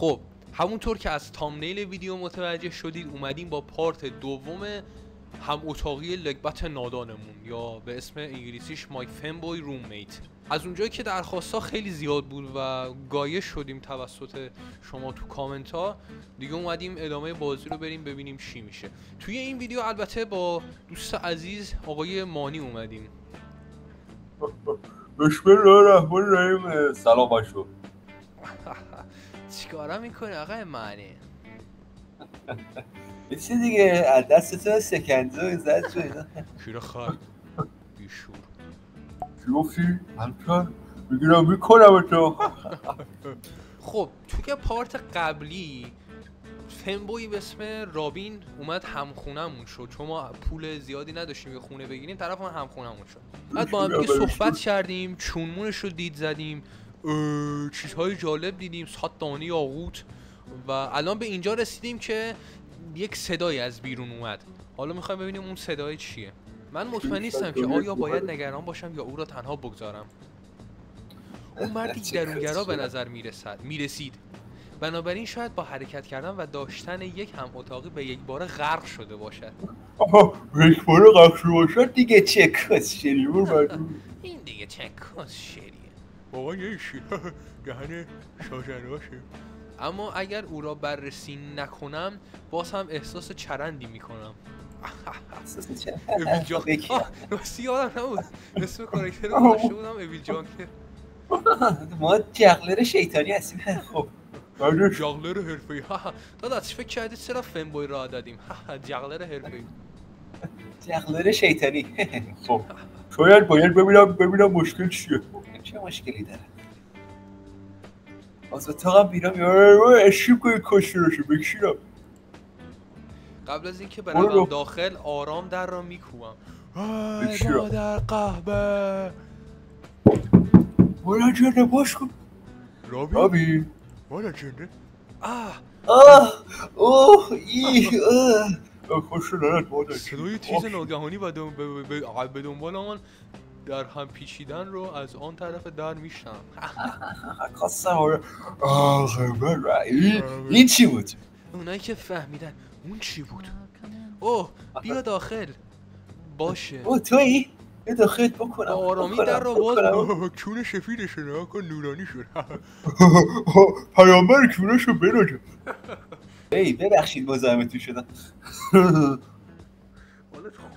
خب همونطور که از تامنیل ویدیو متوجه شدید اومدیم با پارت دوم هم اتاقی لگبت نادانمون یا به اسم انگلیسیش مای فنبوی روممیت. از اونجایی که درخواست‌ها خیلی زیاد بود و گایش شدیم توسط شما تو کامنت ها، دیگه اومدیم ادامه بازی رو بریم ببینیم چی میشه. توی این ویدیو البته با دوست عزیز آقای مانی اومدیم. بسم الله الرحمن الرحیم. سلام باشو. چیکارا میکنی آقای مانی؟ چی دیگه از دست تو سکنده زد شد. کی رو خواهد بیشور چی گفتی؟ همچنان میگیرم میکنم تو. خب توی پارت قبلی فنبوی به اسم رابین اومد همخونمون شد، چون ما پول زیادی نداشتیم یه خونه بگیریم، طرف ما همخونمون شد. بعد با هم دیگه صحبت کردیم، چونمونش رو دید زدیم، چیزهای جالب دیدیم، 100 دانه یاقوت، و الان به اینجا رسیدیم که یک صدایی از بیرون اومد. حالا میخوایم ببینیم اون صدای چیه. من مطمئن نیستم که آیا باید نگران باشم یا او را تنها بگذارم. اون مردی درونگرا به نظر میرسید، بنابراین شاید با حرکت کردن و داشتن یک هم اتاقی به یک بار غرق شده باشد. آها یک بار غرق شده باشد دیگه چه کس شریه این دیگه چه کس شریه بابا یشی دهن شاجره باشه. اما اگر او را بررسی نکنم باز هم احساس چرندی میکنم. احساس چه؟ اویل جان راستی یادم نبود اسم کاراکتر رو داشته بودم، اویل جان. ما جغلر شیطانی هستیم. خب جغلر حرفه‌ای. داداش فکر کردی چرا فنبوی را دادیم؟ جغلر حرفه‌ای. جغلر شیطانی. خب شاید باید ببینم مشکل چیه. چه مشکلی داره؟ از اتاقم بیرم اشیب کنی کشی روشه بکشیرم. قبل از اینکه بروم داخل آرام در را میکوبم. مادر قهبه مادر جنده باش کن. رابی مادر جنده خوش نرد مادر. صدای تیز ناگهانی و به دنبال آن در هم پیچیدن رو از آن طرف در میشنم. خواستم این چی بود؟ اونایی که فهمیدن اون چی بود. اوه بیا داخل. باشه اوه تویی؟ یه داخل بکنم با آرامی در رو باز. کون سفیدش نگاه کن نورانی شد. پیامبر کونش رو براجم. ای ببخشید مزاحمتون شدم.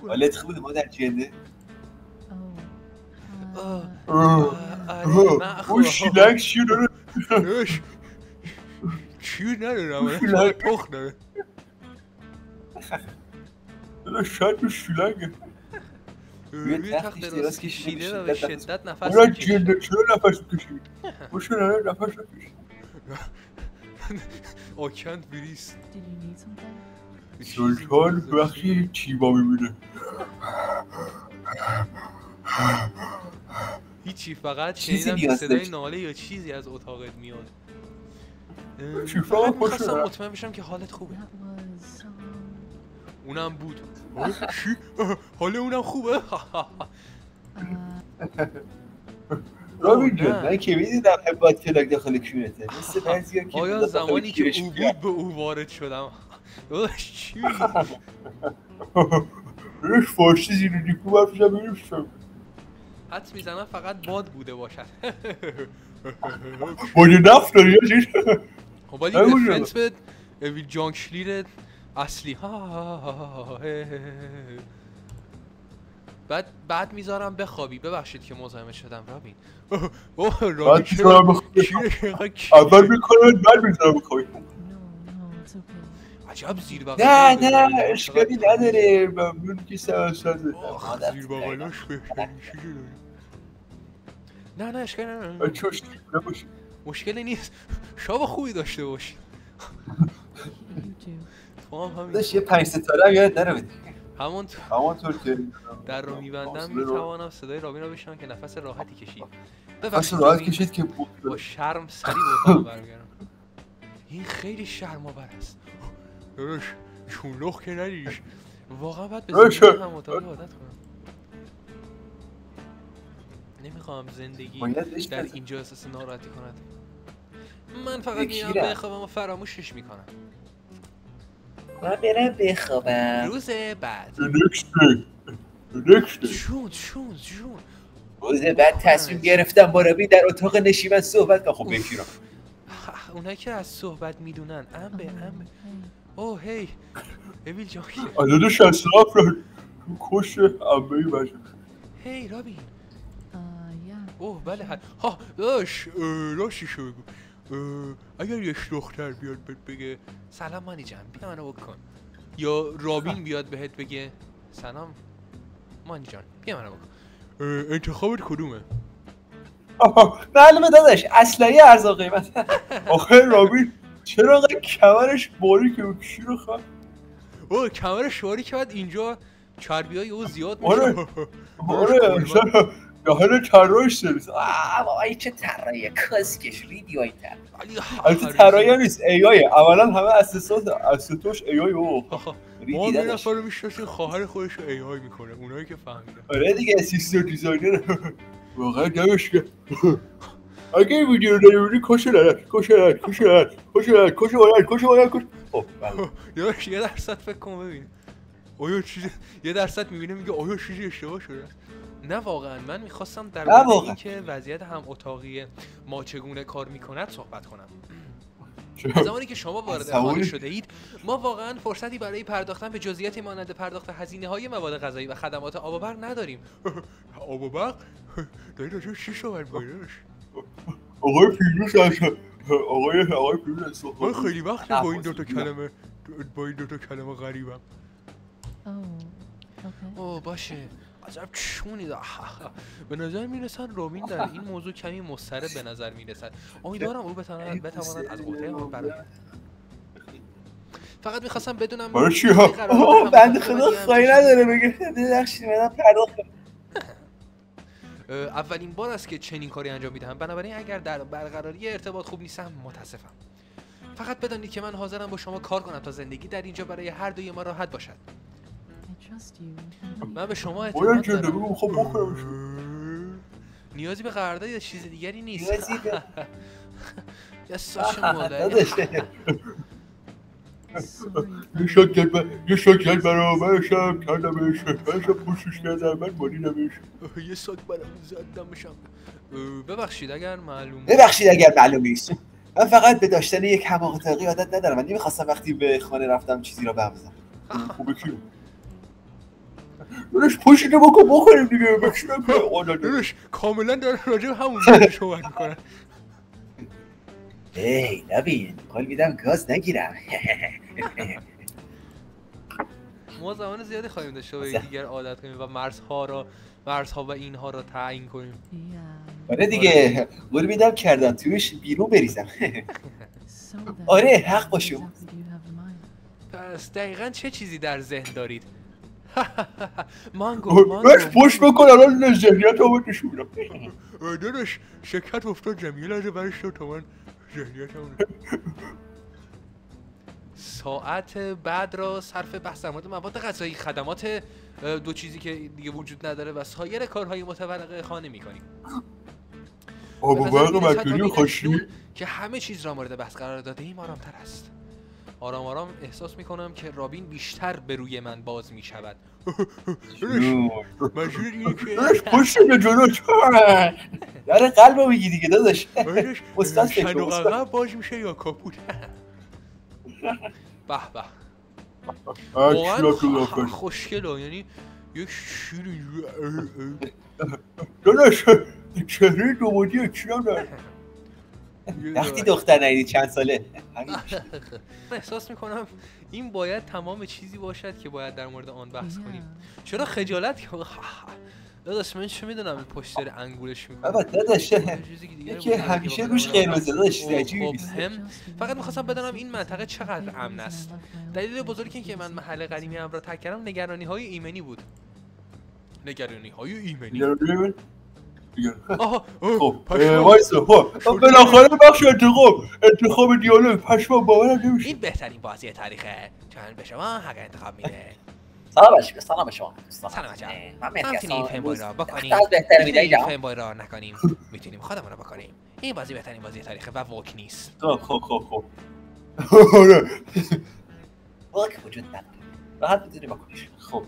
حالت خوبه مادر جنده؟ اون شیلنگ چیه داره؟ چیه ندارم شاید تخت داره. شاید تو شیلنگه. روی تخت دراز کشیده و به شدت نفس میکشید. جنده چرا نفس میکشید؟ باشه نه نفس نکشید. آکند بریست سلطان وقتی چیبا میبینه هیچی، فقط شنیدم صدای ناله یا چیزی از اتاقت میاد. فقط میخواستم مطمئن بشم که حالت خوبه. اونم بود. چی؟ حال اونم خوبه؟ رابین جان من که میدیدم باد فلاک داخل کونته مثل بعضی ها که آیا زمانی که او بود به او وارد شدم؟ داداش چی میگی؟ روش فارسی زیر نیکو برفشم میرفتم حد میزنم فقط باد بوده باشد. باد نفت داری یا چیز؟ خب ولی رفرنس به اویل جان کلیر اصلی. بعد میذارم بخوابی. ببخشید که مزاحمت شدم رابین. رابین چرا اول میکنم بعد میذارم بخوابی. عجب زیر بغل. نه اشکالی نداره ممنون که سازه. زیر بغلاش بهترین چیزی داره. نه اشکالی نداره. مشکلی نیست. شب خوبی داشته باشی. داشت یه 5 ستاره هم یاد نره بدی. همونطور که در رو میبندم میتوانم صدای رابین رو بشنوم که نفس راحتی کشید. نفس راحت کشید که با شرم سریع به اتاق برگردم. این خیلی شرم‌آور است. داداش چونلخ که ندیدیش. واقعا باید به زندگی هم اتاقی عادت کنم. نمیخوام زندگی در اینجا احساس ناراحتی کند. من فقط میام بخوابم و فراموشش میکنم. من برم بخوابم. روز بعد جون روز بعد تصمیم گرفتم با رابین در اتاق نشیمن صحبت کنم. خب بشینم. اونایی که از صحبت میدونن. امبه اوه هی اویل جان عدد 67 رو کش امبهی باشه. هی رابین. اوه بله ها راشی شو بگو. اگر یک دختر بیاد بهت بگه سلام مانی جان بیا منو بکن، یا رابین بیاد بهت بگه سلام مانی جان بیا منو بکن، انتخابت کدومه؟ معلومه داداش اسلحه ارزان قیمت. آخه رابین چرا انقدر کمرش باریکه و کی رو خواهد؟ اوه کمرش باریکه بعد اینجا چربیای او زیاد میشه. آره یا حالا طراحش سرویس. بابا این چه طراحیه کسکش ریدی های البته طراحی هم نیست ای آی. اولا همه اسستوش ای آی. ما یه نفر رو میشناسیم خواهر خودش رو ای آی میکنه، اونایی که فهمیدن. آره دیگه سیستم دیزاینر واقعا نمشکه. اگه این ویدیو رو داری بودی کش یه درصد فکر کن ببین آیا چیزی یه درصد میبینه میگه آیا چیزی اشتباه شده. نه واقعا من میخواستم در مورد اینکه وضعیت هم اتاقی ما چگونه کار میکند صحبت کنم. زمانی که شما وارد خانه شده اید ما واقعا فرصتی برای پرداختن به جزئیاتی مانند پرداخت هزینه‌های مواد غذایی و خدمات آب و برق نداریم. آب و برق دارید راجع به چی صحبت می‌کنید؟ آقای پیروز من خیلی وقت با این دوتا کلمه غریبم. اوه باشه عجب چونی دا. به نظر میرسن رابین در این موضوع کمی مضطرب به نظر میرسد. امیدوارم او بتواند از عهده آن برآید. فقط میخواستم بدونم برای چی ها؟ بنده خدا خواهی نداره بگه ببخشید منم پرداخت. اولین بار است که چنین کاری انجام میدهم، بنابراین اگر در برقراری ارتباط خوب نیستم متاسفم. فقط بدانید که من حاضرم با شما کار کنم تا زندگی در اینجا برای هر دوی ما راحت باشد. من به شما اعتماد دارم. نیازی به قرارداد یا چیز دیگری نیست. یا ساش مادر. یه شاکت برابرشم کردمش پوشش کردم من بانیدمش. یه ساک برام زدمشم. ببخشید اگر معلوم نیست. من فقط به داشتن یک حماق اتاقی عادت ندارم. من نمیخواستم وقتی به خانه رفتم چیزی را بمزم. خوبه کی؟ دارش پوشیده بخوریم دیگه. بکشنم دارش کاملا داره راجع همون موضوع صحبت میکنن. ای نبین قول میدم گاز نگیرم. ما زمان زیادی خواهیم داشت تا به دیگر عادت کنیم و مرزها و اینها را تعیین کنیم. آره دیگه قول میدم کردم توش بیرون بریزم. آره حق باشم. پس دقیقا چه چیزی در ذهن دارید؟ مانگو پشت بکن الان ذهنیت آمد نشونم. داداش شکت افتاد جمعیه لحظه برش تو تا من ذهنیت آمد. ساعت بعد را صرف بحث در مورد مواد غذایی، خدمات دو چیزی که دیگه وجود نداره و سایر کارهای متفرقه خانه میکنیم. آب و برق مجانی خوشی که همه چیز را مورد بحث قرار داده ایم آرام‌تر است. آرام احساس میکنم که رابین بیشتر به روی من باز میشود. مجبور اینه که پشت به جلو داره قلبو میگی دیگه داداش. استاد شنوقه باز میشه یا کاپوت. به به واقعا خوشگله، یعنی یک شیر داداش چهره دومادی چی هم داره. وقتی دختر ندیدی چند ساله. احساس میکنم این باید تمام چیزی باشد که باید در مورد آن بحث کنیم. چرا خجالت که داداش من چه میدونم پشت سر انگولش میکنه. بابا داداش که همیشه روش قرمزه داداش عجیبی نیست. فقط میخواستم بدونم این منطقه چقدر امن است. دلیل بزرگی که من محل قدیمی ام را ترک کردم نگرانی‌های ایمنی بود. نگرانی‌های ایمنی. خب وایسا بالاخره بخش انتخاب دیالوگ پشما باورم نمیشه. این بهترین بازی تاریخه چون به شما حق انتخاب میده. سلام شما. سلام عجب. من میتونیم فیلم بوی را بکنیم. بهتر میده فیلم بوی را نکنیم. میتونیم خودمون رو بکنیم. این بازی بهترین بازی تاریخه و واک نیست. خب واک وجود نداره، راحت میتونی بکنیش. خب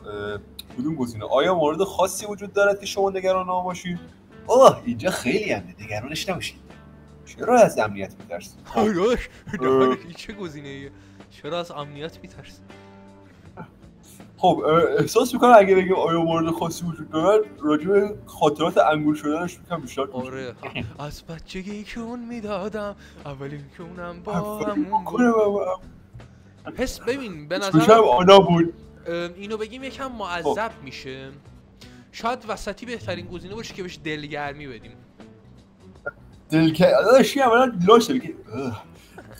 کدوم گزینه؟ آیا مورد خاصی وجود دارد که شما نگران آن باشید؟ اینجا خیلی امنه، نگرانش نباشید. چرا از امنیت میترسی؟ این چه گزینه‌ایه؟ چرا از امنیت میترسی؟ خب احساس میکنم اگه بگیم آیا مورد خاصی وجود دارد راجع به خاطرات انگول شدنش میکنم بیشتر توضیح آره از بچگی کون میدادم اولین کونم با همون بود. حس ببین به نظرم آنا بود. اینو بگیم یکم معذب میشه. شاید وسطی بهترین گزینه باشه که بهش دلگرمی بدیم. داشتی اولا لاشه بگی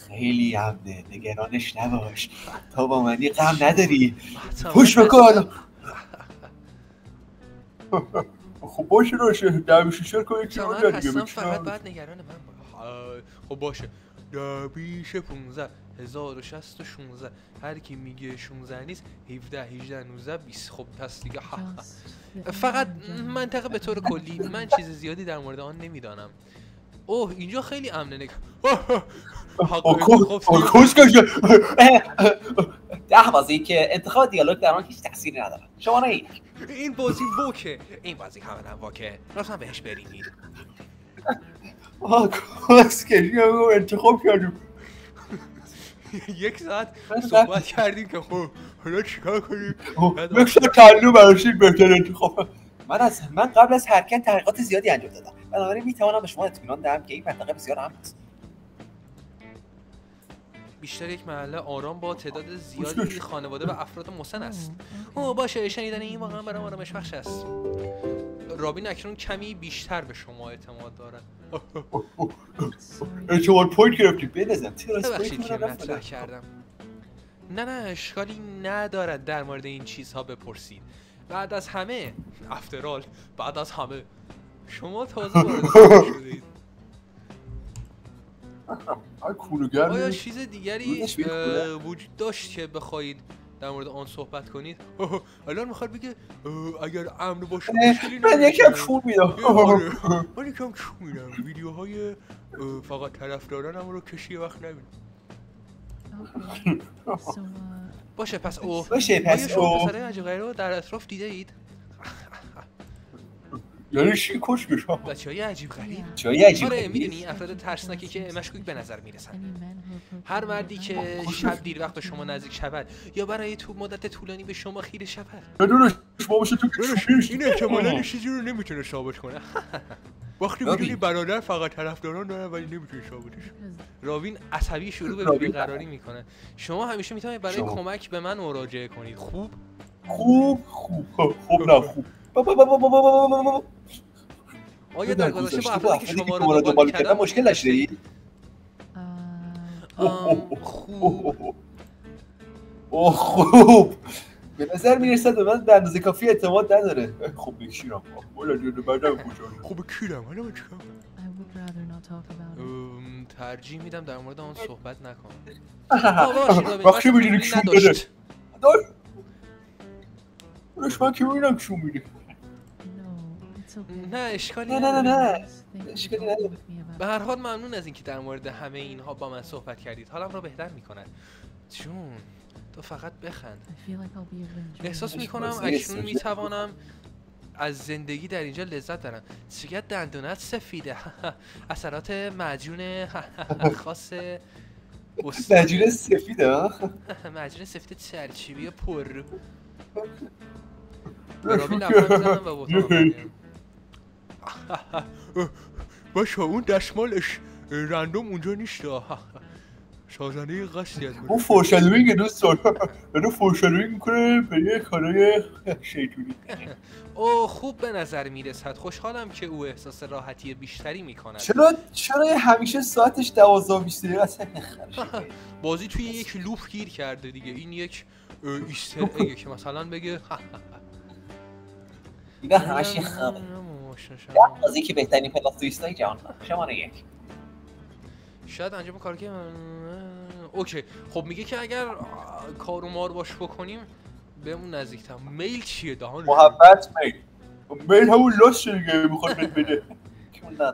خیلی امنه، نگرانش نباش، تا با منی غم نداری، پوش بکن. خب باشه راشه دبیشی شر کنی که من هستم فقط بعد نگران من خب باشه دبیش 15 1016 هر کی میگه 16 نیست 17 18 19 20. خب پس دیگه فقط منطقه به طور کلی من چیز زیادی در مورد آن نمیدانم. اوه اینجا خیلی امنه ده بازی که انتخاب دیالوگ در آن هیچ تأثیری نداره. شماره 1 این بازی ووکه، این بازی کاملا ووکه، لطفا بهش برینید. کسکشی هم انتخاب کردیم. یک ساعت صحبت کردیم که خب حالا چیکار کنیم؟ یک ساعت تعلیم براشید بهتر انتخاب. من قبل از حرکت تحقیقات زیادی انجام دادم، بنابراین میتوانم به شما اطمینان دهم که این منطقه بسیار امن است. بیشتر یک محله آرام با تعداد زیادی خانواده و افراد مسن است. باشه شنیدن این واقعا برام آرامش بخش است. رابین اکنون کمی بیشتر به شما اعتماد دارد. اعتماد پوینت گرفتی بنزم. ببخشید که مطرح کردم. نه اشکالی ندارد در مورد این چیزها بپرسید. بعد از همه افترال بعد از همه شما تازه وارد شدید. آیا چیز دیگری وجود داشت که بخواید در مورد آن صحبت کنید؟ الان میخواد بگه اگر امن باشه مشکلی من یکم چون میدم. من یکم چون میدم. ویدیوهای فقط طرفدارانم رو کشی وقت نبینم. باشه پس آیا شما پسرهای عجیب غریب رو در اطراف دیده اید؟ یعنی چی کشکش ها؟ بچه‌های عجیب غریب؟ آره میدونی افراد ترسناکی که مشکوک به نظر میرسن. هر مردی که شب دیر وقت به شما نزدیک شود یا برای مدت طولانی به شما خیره شود. بدونش شما باشه تو این احتمالاً چیزی رو نمیتونه ثابت کنه. وقتی میدونی برادر فقط طرفداران داره ولی نمیتونه ثابتش. راوین عصبی شروع به بیقراری میکنه. شما همیشه میتونید برای کمک به من مراجعه کنید. خوب نه خوب. آیا در گذشته با افرادی که شما رو دنبال کردن مشکل داشتید؟ خوب به نظر میرسد به من در اندازه کافی اعتماد نداره. خب بکشیرم خوب کیرم ترجیح میدم در مورد آن صحبت نکنم. بخشی میدونی کشون داره من که میدونم کشون میده. نه اشکالی نه به هر حال ممنون از اینکه در مورد همه اینها با من صحبت کردید. حالم را بهتر میکنن. جون تو فقط بخند. احساس میکنم اکنون میتوانم از زندگی در اینجا لذت برم. چقدر دندونت سفیده. اثرات معجون خاص معجون سفیده معجون سفید چرچیبی پر رابین لبخند میزنم و بطور باشه اون دستمالش رندوم اونجا نیست. سازنده قصدی از اون فورشادوینگ دوست دارم. اونو فورشادوینگ میکنه به یه کارای شیطونی. خوب به نظر میرسد. خوشحالم که او احساس راحتی بیشتری میکند. چرا همیشه ساعتش 12:20 اصلا نخرشه؟ بازی توی یک لوپ گیر کرده دیگه. این یک ایستر ایگه که مثلا بگه دیگه همش یه خبه. بازی که بهترین پلاتویستای جهان شماره 1. شاید انجام کار که اوکی. خب میگه که اگر کار و مار باش بکنیم بهمون نزدیکتر. میل چیه دهان؟ محبت میل همون لاست دیگه میخواد بده.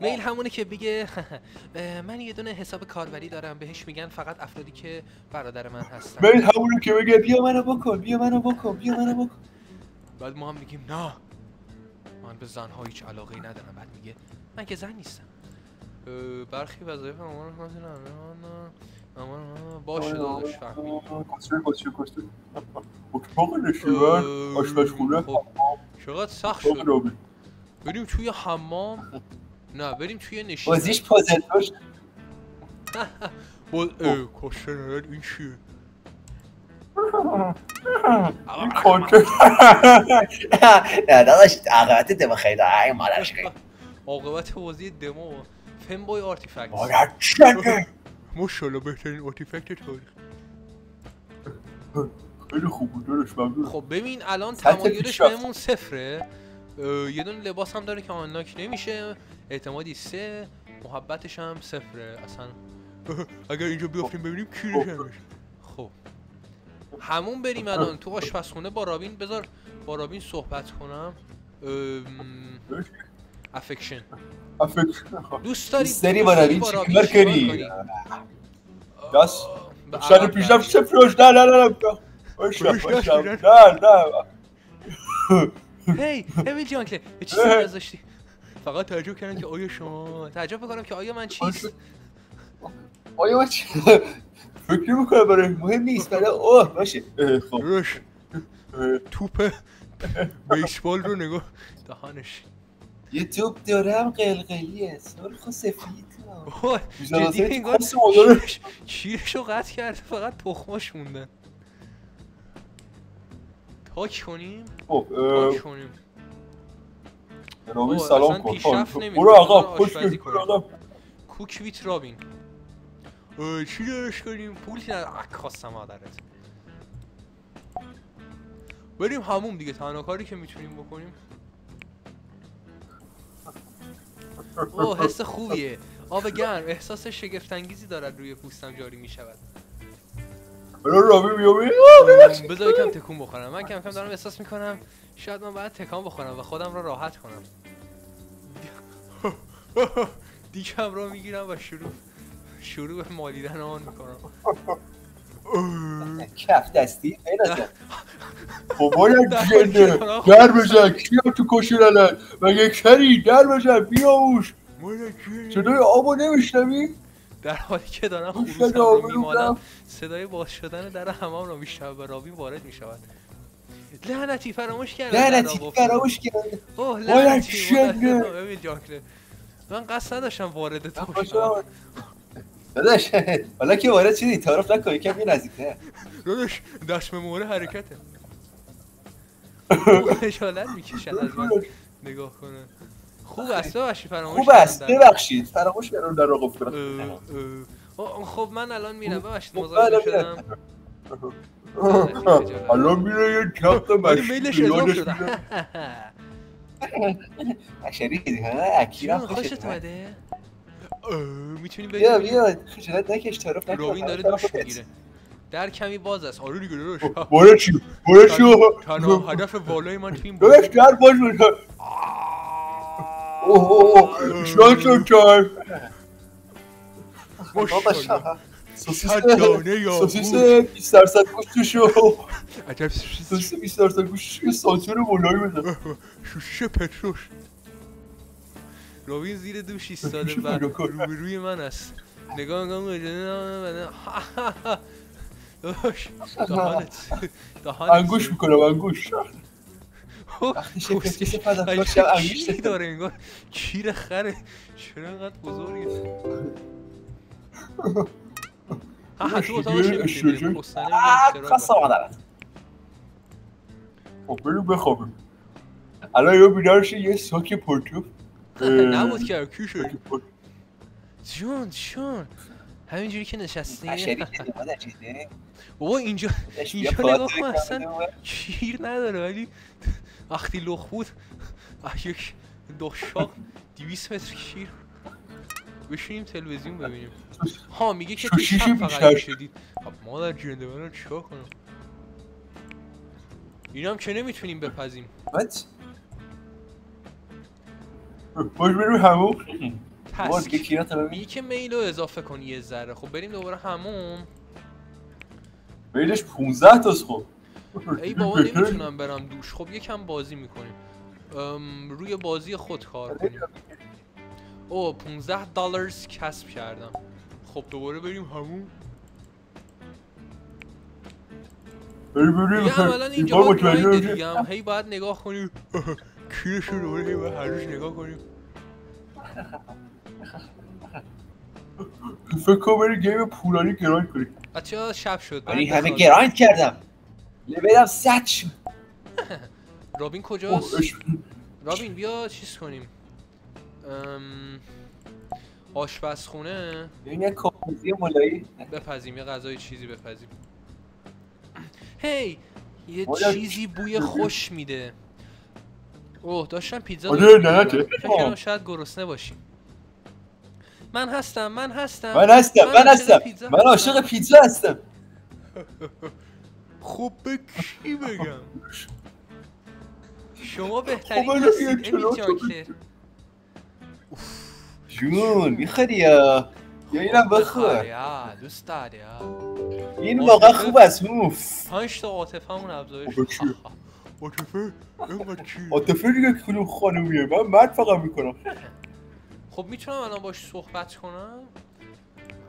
میل همونه که بگه من یه دونه حساب کاربری دارم بهش میگن فقط افرادی که برادر من هستن. میل همونه که بگه بیا منو بکن بیا منو بکن بیا منو بکن. بعد ما هم میگیم نه من به زنها هیچ علاقه‌ای ندارم. بعد میگه من که زن نیستم. برخی وظایف باشه داداش فهمیدم. کسر اتاق نشیمن آشپزخونه خب چقدر سخت شد. بریم توی حمام. نه بریم توی نشیمن. بازیش پازل باش. کسر این چیه؟ این کنتر نه داداش عاقبت دمو خیلی داره مادرش کنی. عاقبت بازی دمو فنبوی آرتیفکت ماشاءالله بهترین آرتیفکت تاریخ. خیلی خوب بود داداش ممنون. خب ببین الان تمایلش بهمون صفره. یه دونه لباس هم داره که آنلاک نمیشه. اعتمادی 3. محبتش هم صفره اصلا. اگر اینجا بیافتیم ببینیم کی نشه. خب همون بریم الان تو آشپزخونه با رابین. بذار با رابین صحبت کنم. افکشن دوست داری با رابین چیکار کنی؟ دست شده پیشم صفرش نه هی امیل جان که یه چیزی نذاشتی. فقط تعجب کردم که آیا شما تعجب بکنم که آیا من چیست؟ آیا من چی؟ فکر میکنم برای مهم نیست برای اوه باشه. خب توپ بیسبال رو نگاه دهانش. یه توپ دارم قلقلیه سرخ و سفید. جدی انگار شیرشو قطع کرده فقط تخماش موندن. تاک کنیم؟ تاک کنیم. رابین سلام کن. برو آقا خوشگل برو آقا. کوک ویت رابین. چی دارش کنیم؟ پول ندارم. خواستم مادرت. بریم هموم دیگه تنها کاری که میتونیم بکنیم. اوه حس خوبیه. آب گرم احساس شگفت انگیزی دارد روی پوستم جاری میشود. بذار یکم تکون بخورم. من کم کم دارم احساس میکنم شاید من باید تکان بخورم و خودم را راحت کنم. دیگم را میگیرم و شروع به مالیدن آن میکنم. کف دستی خیلی خب باید جنده در بزن کیم تو کشیرنن مگه کری در بزن بیاموش. صدای آبو نمیشنوی؟ در حالی که دارم خروسم رو میمالم صدای باز شدن در حمام رو میشنوم و رابین وارد میشود. لعنتی فراموش کردم. اوه لعنتی ببین جاکله من قصد نداشتم وارد تو بشم. داداش حالا که وارد شدی تعارف نکنی کم یه نزدیک‌تر. داداش دست به مهره حرکته. خجالت میکشن از من نگاه کنه. خوب است ببخشید فراموش خوب است ببخشید فراموش کردم در رو گفتم. خب من الان میرم ببخشید مزاحم شدم. الان میره یه کفت میلش اضاف شده. شریدی ها اکیرم خوشت اومده؟ میتونیم بریم بیا خجالت نکش طرف نکن. رابین داره دوش میگیره. در کمی باز است. آره دیگه داداش. برو چی؟ تنها هدف والای من تیم داداش در باز بزن. اوه شانسون چای ماشاءالله. سوسیس 20% گوشتشو عجب سوسیس 20% گوشتشو سانسور مولایی بزن. شوشش پتروش. رابین زیر دوش ایستاده و روبروی من است. نگاه انگوش میکنم انگوش چی داره انگار کیر خره. چرا اینقدر بزرگه؟ تو اتاقش نمیتونیم خواستم آدمت. خب بریم بخوابیم. الان یه بیدارش یه ساک پرتوف نبود که کی شد؟ جون همینجوری که نشستیم. بابا اینجا نگاه کن اصلا شیر نداره ولی وقتی لخ بود یک داشاق 200 متر شیر. بشینیم تلویزیون ببینیم. ها میگه که تو شب فقط شدید. خب مادر جنده منو چیکار کنم؟ اینم که نمیتونیم بپزیم. باش بریم همون. تسک میگه که میل رو اضافه کنی یه ذره. خب بریم دوباره همون. میلش 15 تاست. خب ای بابا نمیتونم برم دوش. خب یکم بازی میکنیم. روی بازی خود کار کنیم. او $15 کسب کردم. خب دوباره بریم همون. دیگه عملا اینجا با گراینده دیگه هم هی باید نگاه کنیم کیرش رو دوباره هی باید هر روز نگاه کنیم. فکر کنم بریم گیم پولانی گرایند کنیم. بچه‌ها شب شد. من همه گرایند کردم. لولم 100 شد. رابین کجاست؟ رابین بیا چیز کنیم. آشپزخونه. این یک کاپوزی مولایی بپزیم یه غذای چیزی بپزیم. هی یه چیزی بوی خوش میده. اوه داشتم پیتزا فکر کنم شاید گرسنه باشیم. من هستم من عاشق پیتزا هستم. خب به کی بگم؟ شما بهترین هستید امی جانکلر. جون میخوری یا اینم بخور. دوست داری این واقعا خوب است. 5 تا عاطفه‌مون افزایش. عاطفه دیگه کدوم خانومیه؟ من مرد فقط میکنم. خب میتونم الان باش صحبت کنم؟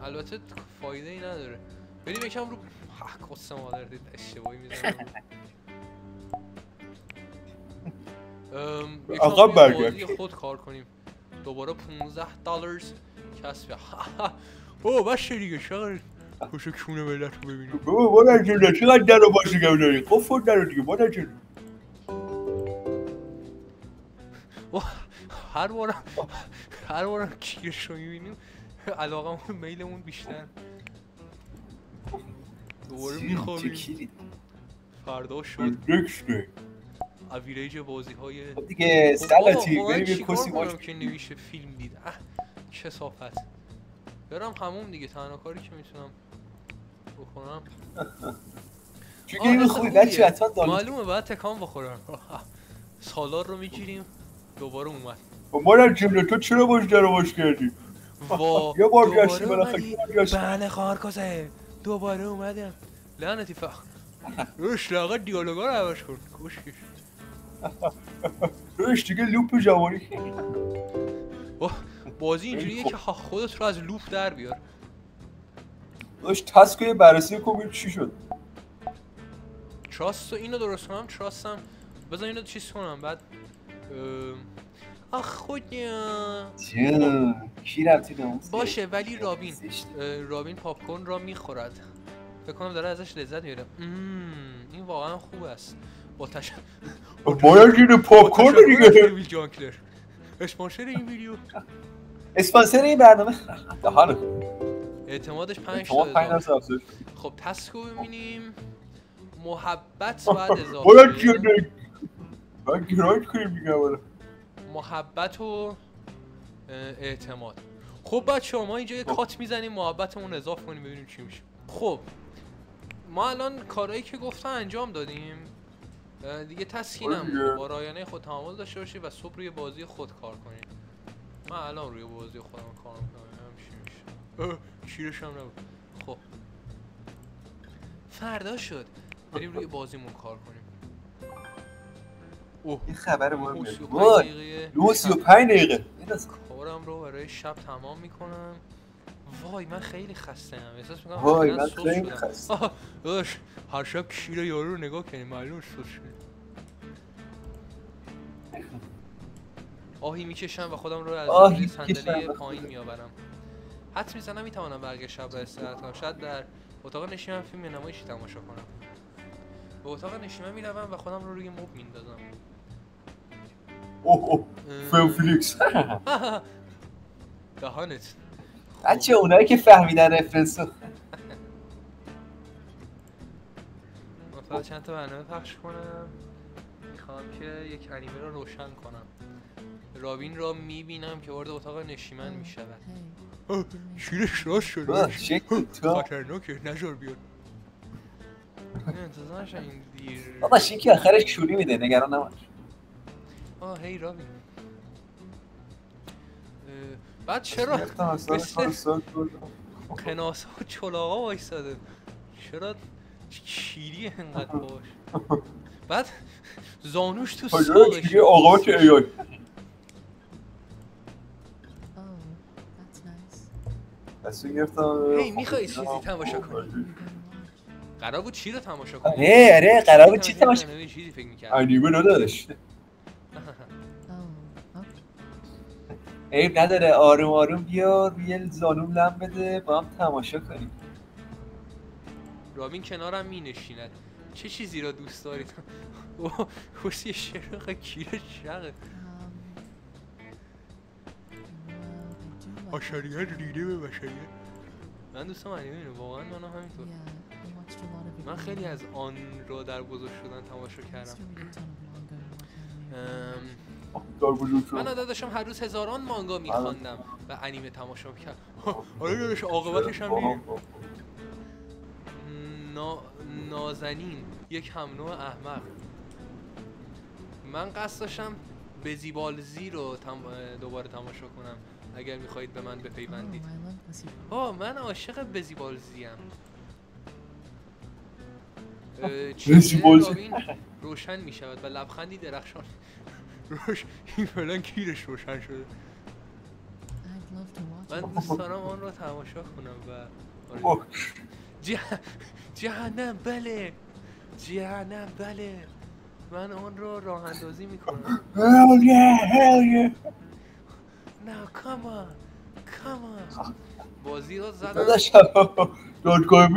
البته فایده ای نداره. بریم یکم رو قصه مادر دید اشتباهی میزنم. آقا برگرد خود کار کنیم. دوباره $15 کسب. اوه باشه دیگه شغل خوش کونه ملت رو ببینیم. بابا مادر جونه چقدر در رو باشه گم داری؟ قفل در رو دیگه مادر جونه. هر بارم کیرش رو میبینیم علاقمون میلمون بیشتر. دوباره میخوابیم. فردا شد اویریج بازی های دیگه سلاتی بریم یه کسی باش که نمیشه فیلم دید. کثافت. برم همون دیگه تنها کاری که میتونم بکنم. چون این خوبی بچه حتما دانست. معلومه باید تکان بخورم. سالار رو میگیریم دوباره اومد. مادر جونه تو چرا باش در رو باش کردی؟ یه بار گشتی بله خارکوزه دوباره اومدم. لعنتی روش لاغت دیالوگا رو عوض کن کشکش. روش دیگه لوپ جوانی. بازی اینجوریه که خودت رو از لوپ در بیار. روش تسکوی بررسی کنیم چی شد. تراست رو اینو درست کنم. تراستم بذار اینو چیز کنم بعد آخ خودیا کی رفتی دامون باشه. ولی رابین پاپکورن را میخورد. فکر کنم داره ازش لذت میبره. این واقعا خوب است. باید گیره پاپکورن دیگه. جانکلر اسپانسر این ویدیو، اسپانسر این برنامه. اعتمادش 5 تا. خب تسکو ببینیم. محبت باید اضافه باید گراید کنیم دیگه. محبت و اعتماد. خب بچه ما اینجا یه کات میزنیم محبتمون اضافه کنیم ببینیم چی میشه. خب ما الان کارهایی که گفتم انجام دادیم دیگه. تسکینم با رایانه خود تعامل داشته باشی و صبح روی بازی خود کار کنیم. من الان روی بازی خودم کار میکنم. چی میشه؟ شیرش هم نبود. خب فردا شد بریم روی بازیمون کار کنیم. این خبر مهمه. وای 35 دقیقه کارم رو برای شب تمام میکنم. وای من خیلی خسته ام. احساس میکنم وای من خیلی خسته. داش هر شب کشیر یارو رو نگاه کنیم معلومه سوس شده. آهی میکشم و خودم رو از صندلی پایین میآورم. حدس میزنم میتوانم برگه شب را استراحت کنم. شاید در اتاق نشیمن فیلم نمایشی تماشا کنم. به اتاق نشیمن میروم و خودم رو روی مبل میندازم. اوه فیلم فلیکس. دهانت بچه اونایی که فهمیدن رفرنسو. مثلا چند تا برنامه پخش کنم. میخوام که یک انیمه رو روشن کنم. رابین را میبینم که وارد اتاق نشیمن میشود. شیرش راست شده. خطرناکه نذار بیاد. انتظارش این دیر. بابا شیکی آخرش شوری میده نگران نباش. هی رابین بعد چرا مثل قناس ها چلاغا وایستاده؟ چرا کیری انقدر باش؟ بعد زانوش تو ساقش آقا چه ایای دستو گرفتم. هی میخوایی چیزی تماشا کنی؟ قرار بود چی رو تماشا کنی؟ آره قرار بود چی تماشا کنی؟ چیزی فکر می‌کردم انیمه نداشت. عیب نداره آروم آروم بیار یه زانوم لم بده با هم تماشا کنیم. رابین کنارم می نشیند. چه چیزی را دوست دارید؟ اوه خوشی شرقه کیره شقه بشریت ریده به بشریت. من دوستم انیمه اینو واقعا منم همینطور. من خیلی از آن را در بزرگ شدن تماشا کردم. من عادت داشتم هر روز هزاران مانگا میخواندم و انیمه تماشا میکردم. آره داداش عاقبتش هم دیدیم. نازنین یک هم نوع احمق. من قصد داشتم بزیبالزی رو دوباره تماشا کنم اگر میخواهید به من بپیوندید. من عاشق بزیبالزی ام. چهره رابین روشن میشود و لبخندی درخشان این فعلا کیرش روشن شده. من دوست دارم آن را تماشا کنم و جهنم بله جهنم بله من آن رو راه اندازی میکنم. Hell yeah نه کامان بازی رو زدم. داداشم دادگاه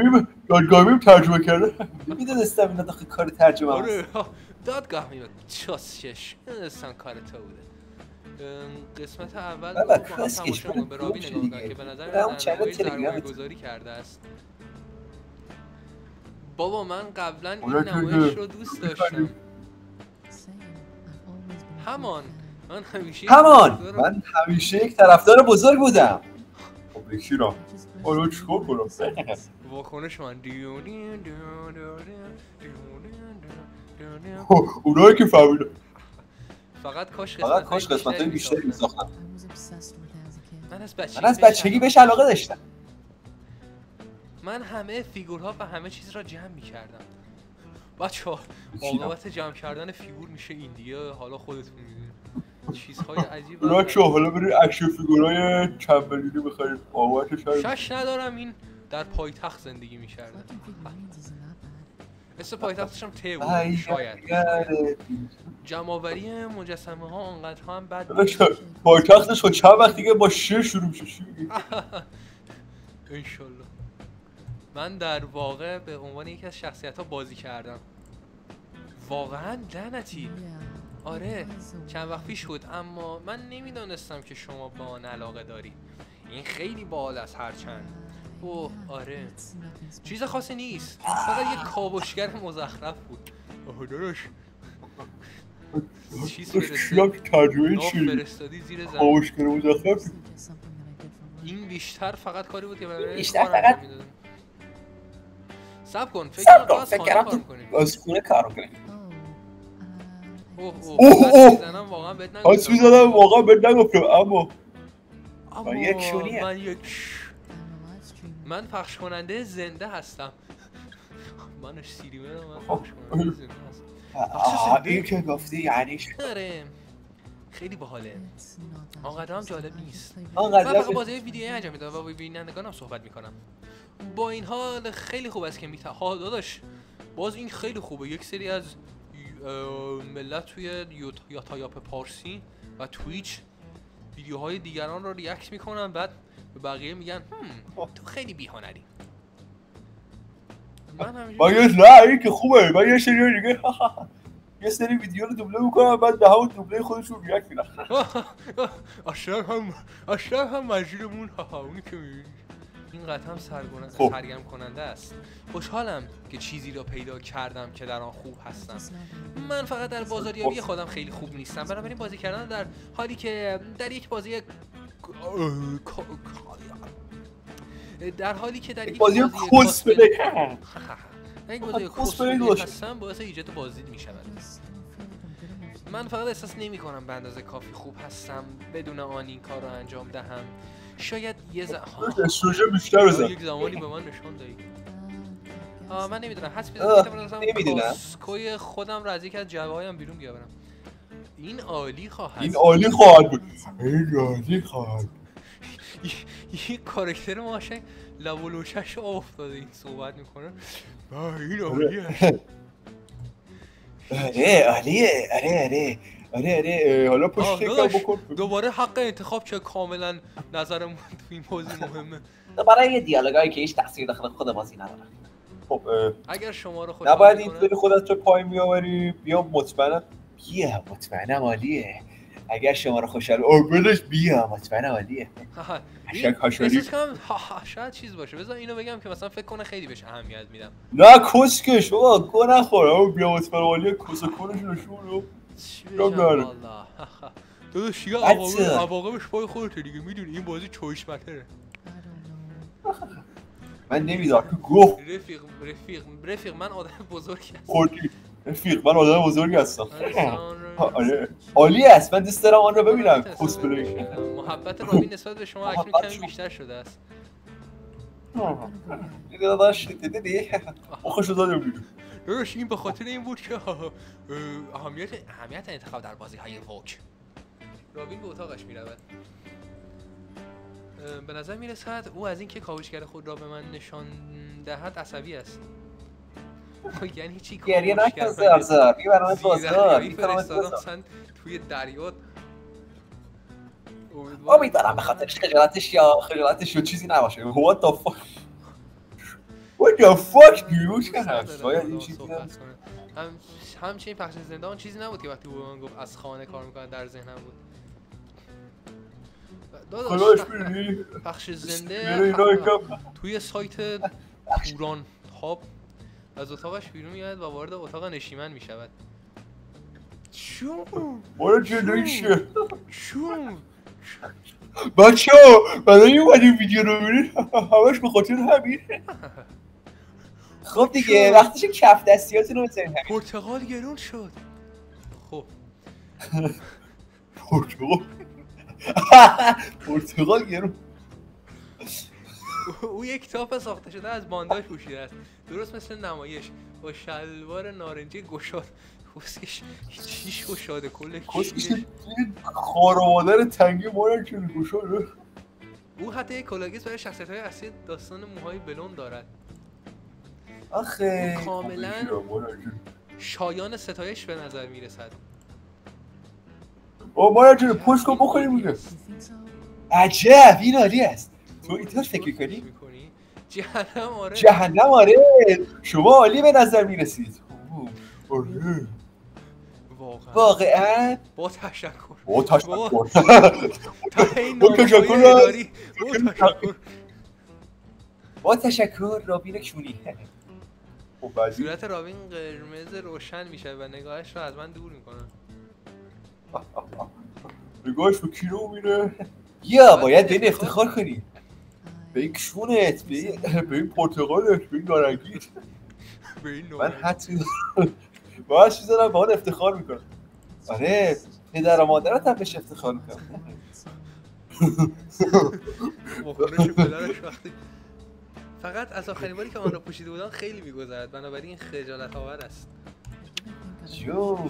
میم ترجمه کرده. میدونستم اینا داخل کار ترجمه هست. آره دادگاه میم چاسشش میدونستم کار تو بوده. قسمت اول رو با هم تماشا کنم. به رابین نگاه میکنم که به نظر من سرمایه گذاری کرده است. بابا من قبلا این نمایش رو دوست داشتم. من همیشه یک طرفدار بزرگ بودم. خب یکی را آره چیکار کنم؟ واکنش من اونایی که فهمیدن فقط کاش قسمت‌های بیشتری می‌ساختم. من از بچگی بهش علاقه داشتم. من همه فیگورها و همه چیز را جمع می‌کردم. بچه‌ها عاقبت جمع کردن فیگور میشه این دیگه. حالا خودتون می‌دونید چیزهای عجیب. بچه‌ها حالا برید اکشن فیگورای چند میلیونی بخرید. عاقبتش شش ندارم این در پایتخت زندگی می‌کرده. مثل پایتختش هم ته بود شاید. جمع‌آوری مجسمه ها انقدر هم بد نیست. پایتختش خود چند وقت دیگه با ش شروع میشه. انشالله. من در واقع به عنوان یکی از شخصیت‌ها بازی کردم. واقعا لعنتی. آره چند وقت پیش بود اما من نمیدانستم که شما با آن علاقه داری. این خیلی باحال است هرچند. اوه آره چیز خاصی نیست فقط یک کاوشگر مزخرف بود. اوه داداش چیز فرستادی زیر زمین. کاوشگر مزخرف این بیشتر فقط کاری بود که برای فقط صبر کن فکر کنم از خونه کار کنی. حس می‌زدم واقعا بهت نگفتم اما من پخش کننده زنده هستم. من سیریمه من پخش کننده زنده هستم. این که گفتی یعنی آره خیلی باحاله. آنقدر هم جالب نیست. من آنقدر فقط بازی ویدیویی انجام میدم و با بینندگانم صحبت میکنم. با این حال خیلی خوب است که داداش باز این خیلی خوبه. یک سری از ملت توی یوتیوب پارسی و تویچ ویدیوهای دیگران رو ریاکت میکنن بعد به بقیه میگن تو خیلی بی‌هنری. من این که خوبه. من یه سری دیگه یه سری ویدیو رو دوبله میکنم بعد به همون دوبله خودشون ریاکت میدن. اشتر هم مجیدمون اونی که میبینی این قطعا سرگرم کننده است. خوشحالم که چیزی را پیدا کردم که در آن خوب هستم. من فقط در بازاریابی خودم خیلی خوب نیستم. بنابراین بازی کردن در حالی که در یک بازی یک بازی کسپلی هستم باعث ایجاد بازدید می شود. من فقط احساس نمی کنم به اندازه کافی خوب هستم بدون آن این کار رو انجام دهم. شاید یه استروژن بیشتر بزن. یک زمانی به من نشان دهی. من نمیدونم حس می‌دونم کاسکوی خودم رو از یکی از جعبه‌هایم بیرون بیارم. این عالی خواهد. این عالی خواهد بود. این عالی خواهد. این کاراکتر ما قشنگ لب و لوچه‌ش افتاده این صحبت میکنه. این عالیه. عالیه. آره حالا پشت کم بکن. دوباره حق انتخاب که کاملا نظرمون تو این موضوع مهمه. برای یه دیالوگایی که هیچ تأثیر داخل خود بازی نداره. خب اگر شما رو خوش نباید این طوری خودت رو پای میآوری. بیا مطمئنم عالیه. اگر شما رو خوشحال بلش بیا مطمئنم عالیه. احساس کنم شاید چیز باشه. بذار اینو بگم که مثلا فکر کنه خیلی بهش اهمیت میدم. نه کسکش بابا گو نخور. بیا مطمئنم عالیه کسکونش نشون رو والله تو دیگه عواقبش پای خودت دیگه میدونی این بازی چویش متره. من نمیدونم تو گفت رفیق من آدم بزرگی هستم. آره عالی است. من دوست دارم آن رو ببینم. کسپلی محبت رابین نسبت به شما اکنون کمی بیشتر شده است. دیگه داداش دیدی خوشو دادم. درست این به خاطر این بود که اهمیت انتخاب در بازی‌های ووک. رابین به اتاقش میرود. به نظر میرسد او از اینکه کاوشگر خود را به من نشان دهد عصبی است. یعنی چی؟ گریه نکن زار بی برنامه بازار فرستادم توی دریا. امیدوارم به خاطرش خجالتش یا چیزی نباشه. What the fuck dude؟ باید این چیزی همچنین پخش زندان چیزی نبود که وقتی من گفت از خانه کار میکنن در ذهنم بود. خداش بینی پخش زنده توی سایت پوران هاب از اتاقش بیرون میاد و وارد اتاق نشیمن میشود. چون برو جلویشه بچه ها برای اومدیم ویدیو رو ببینید همش به خاطر همین. خب دیگه وقتش کف دستیاتون رو بزنید. پرتقال گرون شد. خب پرتقال گرون. او یک تاپ ساخته شده از بانداژ پوشیده است، درست مثل نمایش، با شلوار نارنجی گشاد. کسکش چیش گشاده کله کسکش خار و مادر تنگی مارن که گشاده. او حتی یک کلاگیس برای شخصیت‌های اصلی داستان موهای بلوند دارد. آخه کاملا شایان ستایش به نظر میرسد. مارن جون پشت کن بخوریم میگه. عجب این عالی است. تو اینطور فکر کنی؟ جهنم آره. شما عالی به نظر میرسید. آره واقعا با تشکر با تشکر رابین کونی. صورت رابین قرمز روشن میشه و نگاهش رو از من دور میکنه. نگاهش به کی رو میره؟ یا باید به این افتخار کنی. به این کشونت، به این پرتقالت، به این نارنگیت. من حتی باش میذارم به آن افتخار میکنم. آره پدر و مادرت هم بهش افتخار میکنم. واکنش پدرش وقتی فقط از آخرین باری که آن را پوشیده بودن خیلی میگذرد، بنابراین خجالت آور است.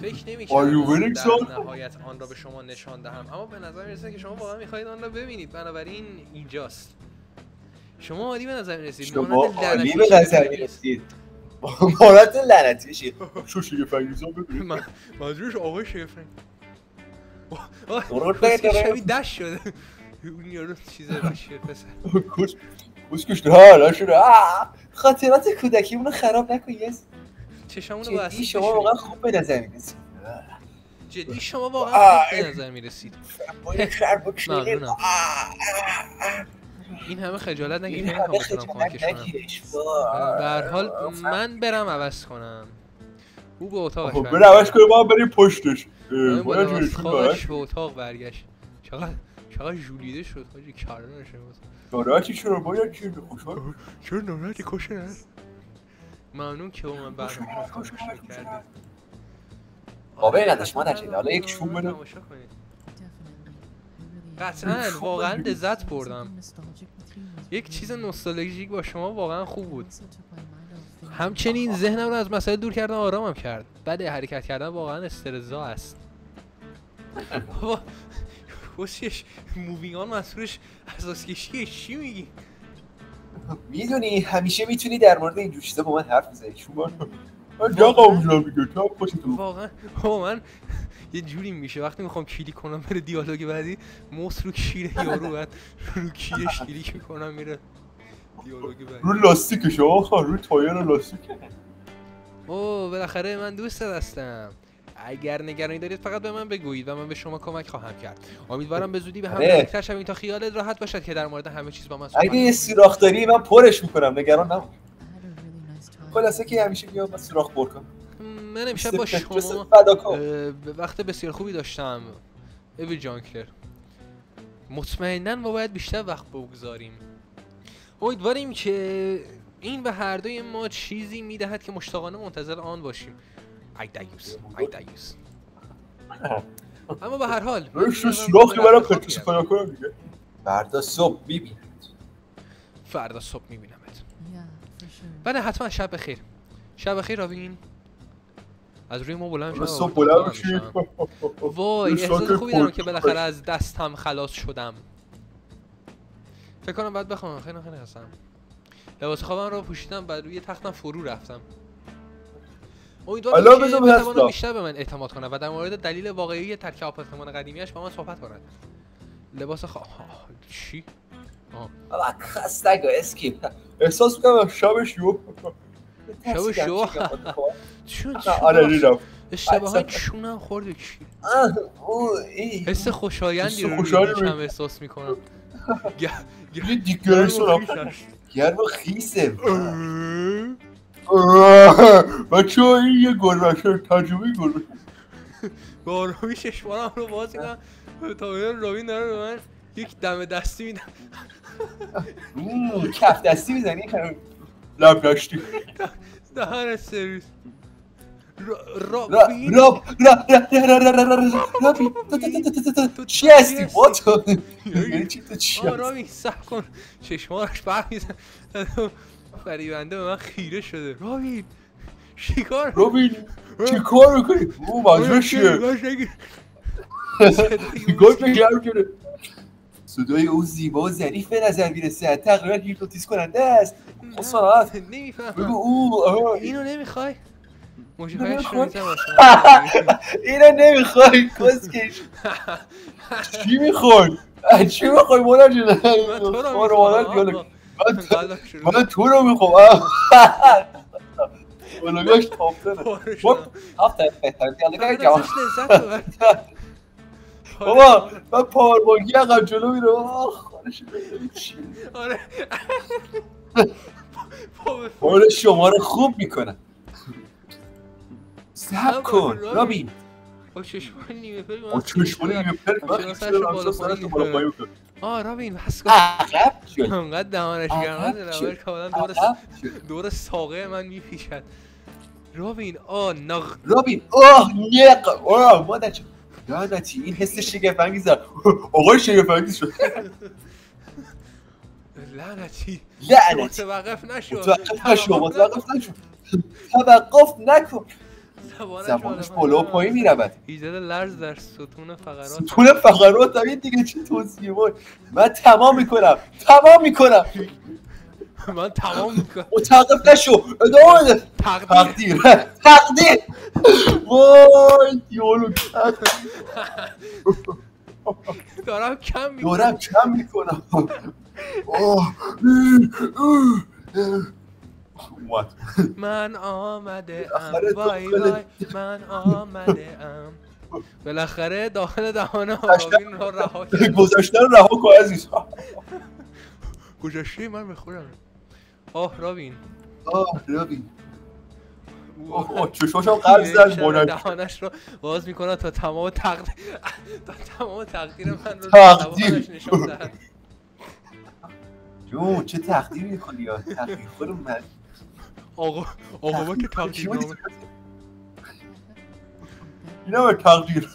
فکر نمی‌کنم در نهایت آن را به شما نشان دهم، اما به نظر میرسه که شما واقعا میخواهید آن را ببینید، بنابراین اینجاست. شما عالی به نظر میرسید. شما عالی به نظر میرسید. مارات لعنتی شید. شو شگفت ببین. منظورش آقای شگفت. شبیه دش شده. اون یارو چیزه باشه پسر. کوسکش حالا شده. خاطرات کودکیمون رو خراب نکن یس. چشامونو واسه شما واقعا خوب به نظر میرسید. جدی شما واقعا خوب به نظر میرسید. ممنونم. این همه خجالت نگیر که نمیخوام کمکش کنم. به هر حال من برم عوض کنم. او به اتاقش برگشت. برم عوض کنم ما بریم پشتش. خواهش به اتاق برگشت. چقدر جولیده شد حاجی کرده نشه. ناراحتی چرا باید چیه خوشحال؟ چرا ناراحتی کشه ممنون که با من برنامه خوش کردید. بابا نداشت مادر جنده حالا یک شون بده. قطعا واقعا لذت بردم. یک چیز نوستالژیک با شما واقعا خوب بود. همچنین ذهنم رو از مسائل دور کردن آرامم کرد. بده حرکت کردن واقعا استرزا است. بابا خوشش موویان مسئولش اساس کشیه چی میگی؟ میدونی همیشه میتونی در مورد این چیزا با من حرف بزنی. شما من جا قابل میگه تو خوشتون واقعا من یه جوری میشه وقتی میخوام کلیک کنم بره دیالوگ بعدی موس رو کیر یارو بعد رو کیرش کلیک میکنم میره دیالوگ بعدی رو لاستیکش آقا رو تایر لاستیک. اوه بالاخره من دوست هستم. اگر نگرانی دارید فقط به من بگویید و من به شما کمک خواهم کرد. امیدوارم به زودی به هم نزدیک‌تر شویم تا خیالت راحت باشد که در مورد همه چیز با من صحبت اگه یه سوراخ داری من پرش میکنم نگران نباش. خلاصه که همیشه میام سوراخ پر کنم. من امشب با شما وقت بسیار خوبی داشتم اوی جانکلر. مطمئناً ما باید بیشتر وقت بگذاریم. امیدواریم که این به هر دوی ما چیزی میدهد که مشتاقانه منتظر آن باشیم. ای دیوس. اما به هر حال سوراخی برام خیلی کار کنم دیگه. فردا صبح میبینمت. بله حتما شب بخیر. شب بخیر رابین. از روی ما بلند شدم. صبح بلند شدم. وای احساس خوبی دارم که بالاخره از دستم خلاص شدم. فکر کنم بعد بخوام. خیلی هستم. لباس خوابم رو پوشیدم بعد روی تختم فرو رفتم. امیدوارم که بتواند بیشتر به من اعتماد کنه و در مورد دلیل واقعی ترک آپارتمان قدیمیش با من صحبت کند. لباس خواب چی؟ بابا خستگو اسکیپ. احساس میکنم شب شو چون آره دیدم اشتباهاً چونم خورد کی حس خوشایندی رو روی احساس میکنم. یه دیگرشون گرم خیسه بچه ها این یه گربشه تجربه گربشه با آرامی ششمارم رو باز کنم تا ببینم رابین داره به من یک دم دستی میدم. کف دستی میزنی لب داشتی دهن سرویس رابین چی هستی با تو؟ رابین سب کن چشمارش برمیزن فریبنده به من خیره شده. رابین چیکار میکنی؟ او مجموع چیه؟ گوش گرم کرده صدای او زیبا و ظریف به نظر میرسه تقریبا هیپنوتیزم کننده است. خسارت نمیفهمم بگو او اینو نمیخوای؟ موجی‌هایش رو میزم اینو نمیخوای کسکش چی میخوای؟ چی میخوای مادر جونه؟ من تو رو میخوام بلوگاش تافتنه آفتن بهتر دیالوگای جوان. بابا من پاوربانکی عقب جلو میره خانش چی؟ آره شما رو خوب میکنم. صبر کن رابین. با چشمانی نیمه پری رابین بس کن عقب شد انقدر دهانش گرمه روش کاملا دور ساقه من میپیشد. رابین رابین نق مادر چه لعنتی این حس شگفت‌انگیز آقای شگفت‌انگیز شد. لعنتی متوقف نکن زبانش بالا و پایین میرود. ایجاد لرز در ستون فقرات همین دیگه چی توصیه وای من تمام میکنم متوقف نشو ادامه بده. تقدیر وای دیالوگ دارم کم میکنم من آمده ام وای من آمده ام. بالاخره داخل دهان رابین رو رها کرد. گذشته رو رها کن عزیز. گذشته من به خودم. رابین چشماشم قلب زد دهانش رو باز میکنه تا تمام تقدیر من رو تقدیر نشون دهد. جون چه تقدیر میکنی یا تقدیر خودم من آقا با که تقدیر نامه اینا به تقدیر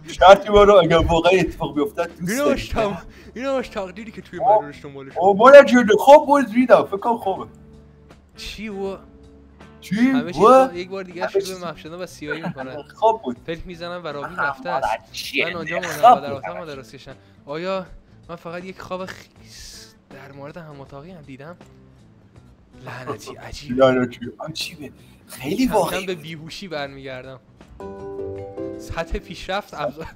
شرطی ما رو اگر واقعا اتفاق بیفتد دوست داریم. اینا باش تقدیری که توی مدارش دنبالش مالا جون خوب بود ریدم فکر کنم خوبه. چی و چی؟ همه چیز یک بار دیگه شروع به محو شدن و سیاهی میکنن. خوب بود. فکر میزنم و رابین رفته است. من آنجا ماندم و در اتاق درست کشن. آیا من فقط یک خواب در مورد هم اتاقی هم دیدم؟ لعنتی عجیبه. خیلی واقعی. به بیهوشی برمیگردم. سطح پیشرفت افزار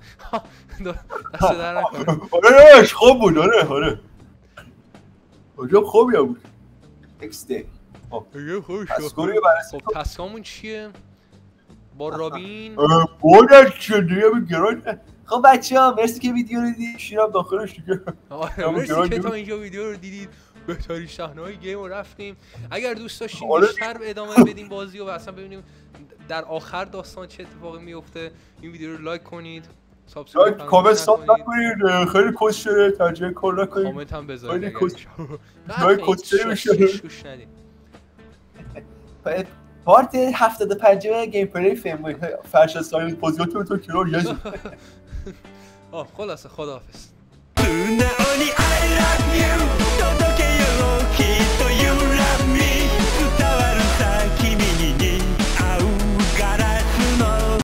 دست در نکنه. آره خوب بود. آره آنجا خوبی بود. XD خب تسکامون چیه؟ با رابین بودن شده گران. خب بچه ها مرسی که ویدیو رو دیدید. شیرم داخلش دیگه. مرسی که تا اینجا ویدیو رو دیدید. بهترین صحنه‌های گیم رو رفتیم. اگر دوست داشتین بیشتر ادامه بدیم بازی و اصلا ببینیم در آخر داستان چه اتفاقی میفته، این ویدیو رو لایک کنید، سابسکرایب کنید، کامنت نکنید. خیلی کس شده ترجمه کار نکنید. کامنت هم بذارید. خیلی کس میشه. گوش ندید. پارت 75 گیم پلی فیلم فرش سایل پوزیتور تو کنار یزید. خلاصه خداحافظ.